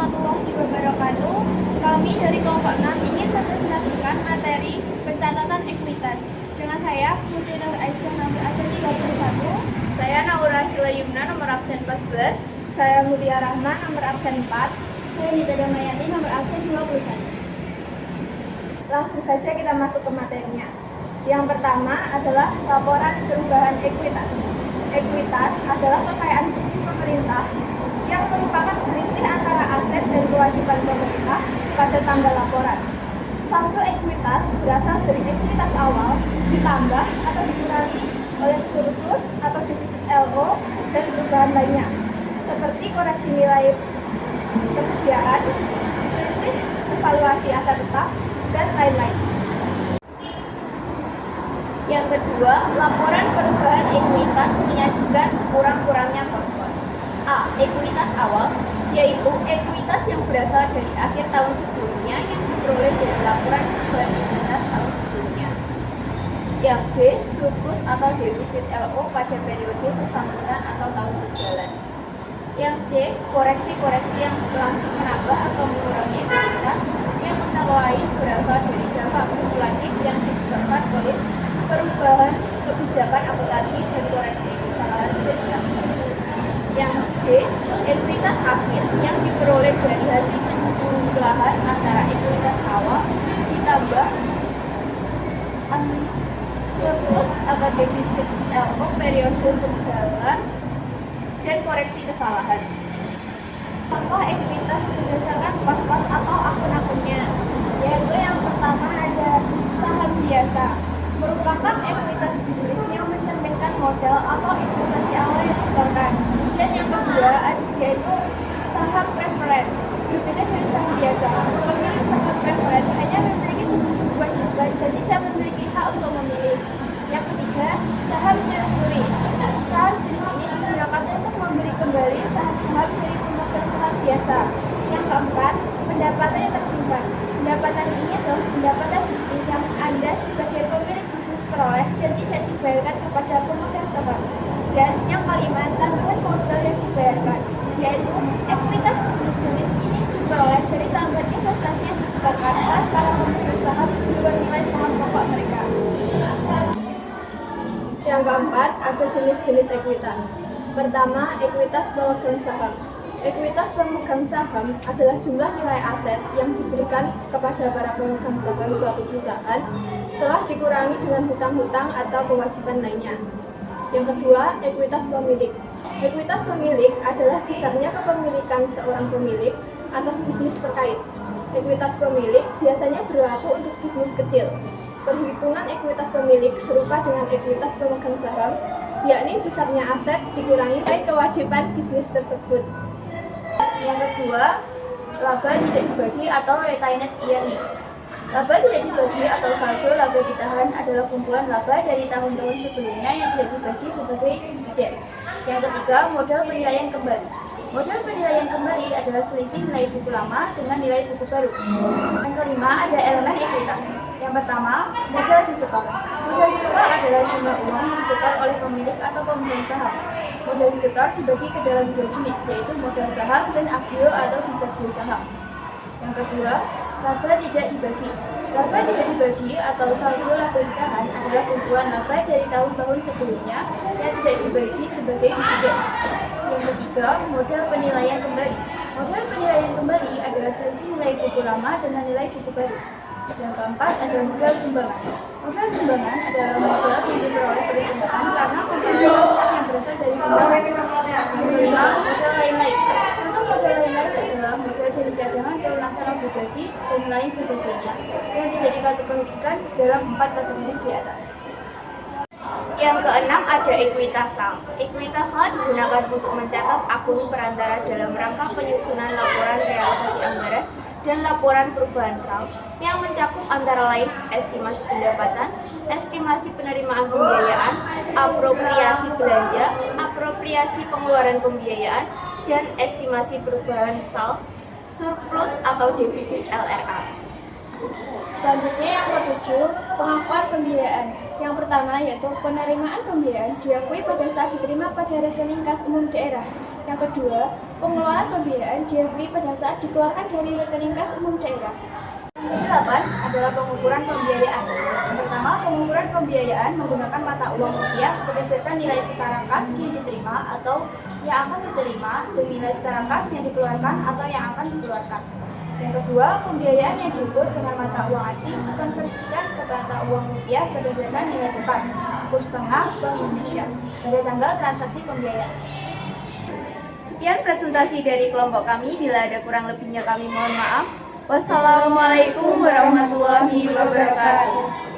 warahmatullahi wabarakatuh. Kami dari kelompok 6 ingin mempresentasikan materi pencatatan ekuitas. Dengan saya, Putri Nur Aisyah nomor absen 31. Saya Naura Hila Yumna nomor absen 14. Saya Mulia Rahman nomor absen 4. Saya Nita Damayati nomor absen 21. Langsung saja kita masuk ke materinya. Yang pertama adalah laporan perubahan ekuitas. Ekuitas adalah kekayaan fisik pemerintah yang merupakan selisih antara aset dan kewajiban pemerintah pada tanggal laporan. Saldo ekuitas berasal dari ekuitas awal ditambah atau dikurangi oleh surplus atau defisit LO dan perubahan lainnya, seperti koreksi nilai persediaan, selisih evaluasi aset tetap, dan lain-lain. Yang kedua, laporan perubahan ekuitas menyajikan sekurang-kurangnya pos-pos. A. Ekuitas awal, yaitu ekuitas yang berasal dari akhir tahun sebelumnya yang diperoleh dari laporan perubahan ekuitas tahun sebelumnya. Yang B. Surplus atau defisit LO pada periode bersangkutan atau tahun berjalan. Yang C. Koreksi-koreksi yang langsung menambah atau mengurangi ekuitas yang antara lain berasal dari dampak kumulatif yang disebabkan oleh perubahan kebijakan akuntansi dan koreksi kesalahan besar. Yang D. Ekuitas akhir yang diperoleh dari hasil penjumlahan antara ekuitas awal ditambah surplus atau defisit LO periode berjalan dan koreksi kesalahan. Contoh ekuitas berdasarkan pos-pos atau akun-akunnya, yaitu yang pertama ada saham biasa, merupakan ekuitas bisnis yang mencerminkan modal atau investasi awal yang disetorkan. Dan yang kedua yaitu saham preferen. Berbeda dari saham biasa, pemilik saham preferen hanya memiliki sedikit kewajiban dan tidak memiliki hak untuk memilih. Yang ketiga, saham treasury. Saham jenis ini digunakan untuk membeli kembali saham-saham dari pemegang saham biasa. Yang keempat, pendapatan yang tersimpan. Pendapatan ini adalah pendapatan bisnis yang Anda sebagai pemilik bisnis peroleh dan tidak dibayarkan kepada pemegang saham. Dan yang kelima, tambahan modal yang dibayarkan, yaitu ekuitas bisnis jenis ini diperoleh dari tambahan investasi yang disetorkan oleh para pemegang saham di luar nilai saham pokok mereka. Yang keempat, ada jenis-jenis ekuitas. Pertama, ekuitas pemegang saham. Ekuitas pemegang saham adalah jumlah nilai aset yang diberikan kepada para pemegang saham suatu perusahaan setelah dikurangi dengan hutang-hutang atau kewajiban lainnya. Yang kedua, ekuitas pemilik. Ekuitas pemilik adalah besarnya kepemilikan seorang pemilik atas bisnis terkait. Ekuitas pemilik biasanya berlaku untuk bisnis kecil. Perhitungan ekuitas pemilik serupa dengan ekuitas pemegang saham, yakni besarnya aset dikurangi nilai kewajiban bisnis tersebut. Yang kedua, laba tidak dibagi atau retained earning. Laba tidak dibagi atau saldo laba ditahan adalah kumpulan laba dari tahun-tahun sebelumnya yang tidak dibagi sebagai dividen. Yang ketiga, modal penilaian kembali. Modal penilaian kembali adalah selisih nilai buku lama dengan nilai buku baru. Yang kelima, ada elemen ekuitas. Yang pertama, modal disetor. Modal disetor adalah jumlah uang yang disetor oleh pemilik atau pemegang saham. Modal disetor dibagi ke dalam dua jenis, yaitu modal saham dan agio atau disagio saham. Yang kedua, laba tidak dibagi. Laba tidak dibagi atau saldo laba ditahan adalah kumpulan laba dari tahun-tahun sebelumnya yang tidak dibagi sebagai dividen. Yang ketiga, modal penilaian kembali. Modal penilaian kembali adalah selisih nilai buku lama dengan nilai buku baru. Yang keempat, ada modal sumbangan. Modal sumbangan adalah modal yang diperoleh perusahaan karena memperoleh aset yang berasal dari sumbangan. Yang kelima, modal lain-lain. Contoh modal lain-lain adalah modal dari cadangan pelunasan obligasi dan lain sebagainya yang tidak dikategorikan dalam 4 kategori di atas. Yang keenam, ada ekuitas sal. Ekuitas sal digunakan untuk mencatat akun perantara dalam rangka penyusunan laporan realisasi anggaran dan laporan perubahan sal yang mencakup antara lain estimasi pendapatan, estimasi penerimaan pembiayaan, apropriasi belanja, apropriasi pengeluaran pembiayaan, dan estimasi perubahan sal, surplus atau defisit LRA. Selanjutnya yang ketujuh, pengakuan pembiayaan. Yang pertama yaitu penerimaan pembiayaan diakui pada saat diterima pada rekening kas umum daerah. Yang kedua, Pengeluaran pembiayaan diakui pada saat dikeluarkan dari rekening kas umum daerah. Yang kedelapan adalah pengukuran pembiayaan. Yang pertama, pengukuran pembiayaan menggunakan mata uang rupiah berdasarkan nilai setara kas yang diterima atau yang akan diterima dan nilai setara kas yang dikeluarkan atau yang akan dikeluarkan. Yang kedua, pembiayaan yang diukur dengan mata uang asing dikonversikan ke mata uang rupiah berdasarkan nilai tukar kurs tengah Bank Indonesia pada tanggal transaksi pembiayaan. Sekian presentasi dari kelompok kami. Bila ada kurang lebihnya kami mohon maaf. Wassalamualaikum warahmatullahi wabarakatuh.